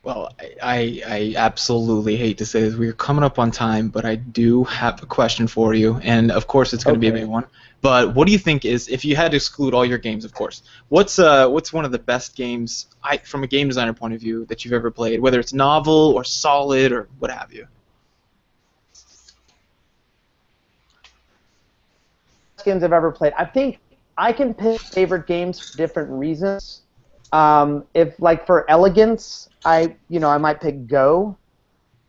Well, I absolutely hate to say this. We're coming up on time, but I do have a question for you, and of course it's going to be a big one. But what do you think is, if you had to exclude all your games, of course, what's one of the best games, from a game designer point of view, that you've ever played, whether it's novel or solid or what have you? Games I've ever played. I think I can pick favorite games for different reasons. If like for elegance, I might pick Go,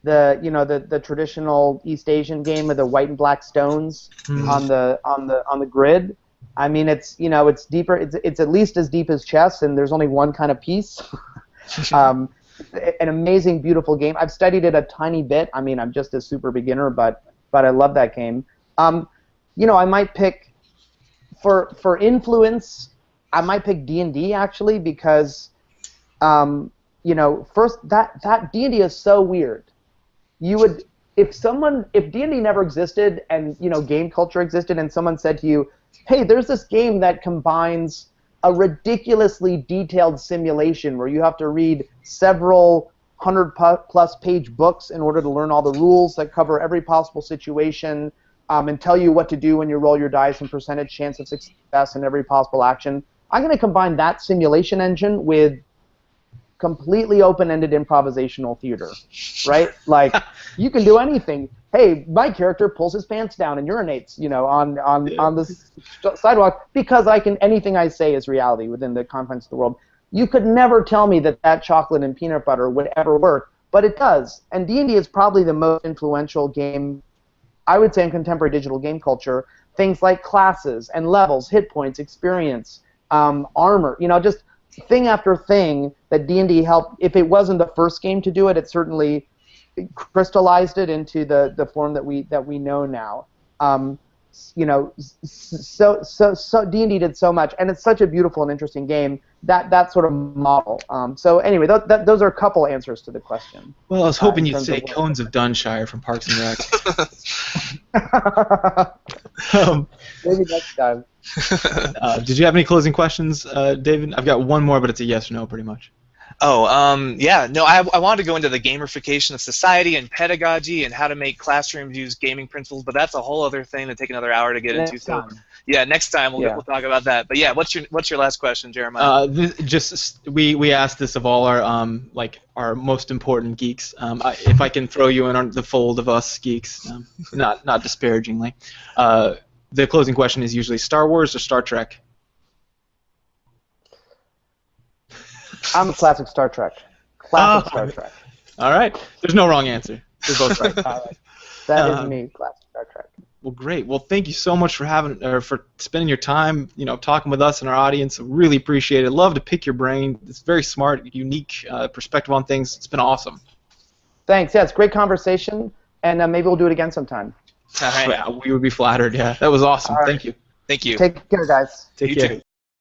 the traditional East Asian game with the white and black stones on the grid. I mean, it's deeper. It's at least as deep as chess, and there's only one kind of piece. An amazing, beautiful game. I've studied it a tiny bit. I mean, I'm just a super beginner, but I love that game. I might pick for influence. I might pick D&D actually, because first that D&D is so weird. If D&D never existed and game culture existed, and someone said to you, hey, there's this game that combines a ridiculously detailed simulation where you have to read several 100+ page books in order to learn all the rules that cover every possible situation, and tell you what to do when you roll your dice and percentage chance of success in every possible action. I'm going to combine that simulation engine with completely open-ended improvisational theater, right? Like, you can do anything. Hey, my character pulls his pants down and urinates, on the sidewalk, because anything I say is reality within the confines of the world. You could never tell me that chocolate and peanut butter would ever work, but it does. And D&D is probably the most influential game, I would say, in contemporary digital game culture. Things like classes and levels, hit points, experience, armor, just thing after thing that D&D helped. If it wasn't the first game to do it, it certainly crystallized it into the form that we know now. So D&D did so much, and it's such a beautiful and interesting game, that sort of model. So anyway, those are a couple answers to the question. Well, I was hoping you'd say Cones of Dunshire from Parks and Rec. Maybe next time. Did you have any closing questions, David? I've got one more, but it's a yes or no, pretty much. Yeah, no, I wanted to go into the gamification of society and pedagogy and how to make classrooms use gaming principles, but that's a whole other thing to take another hour to get into. So Yeah, next time we'll talk about that. But yeah, what's your last question, Jeremiah? We asked this of all our our most important geeks. If I can throw you in on the fold of us geeks, not disparagingly. The closing question is usually Star Wars or Star Trek. I'm a classic Star Trek. Classic Star Trek. All right. There's no wrong answer. They're both right. All right. That is me, classic Star Trek. Well, great. Well, thank you so much for spending your time, talking with us and our audience. Really appreciate it. Love to pick your brain. It's very smart, unique perspective on things. It's been awesome. Thanks. Yeah, it's a great conversation, and maybe we'll do it again sometime. All right. Yeah, we would be flattered. Yeah, that was awesome. Right. Thank you. Thank you. Take care, guys. Take care. Too.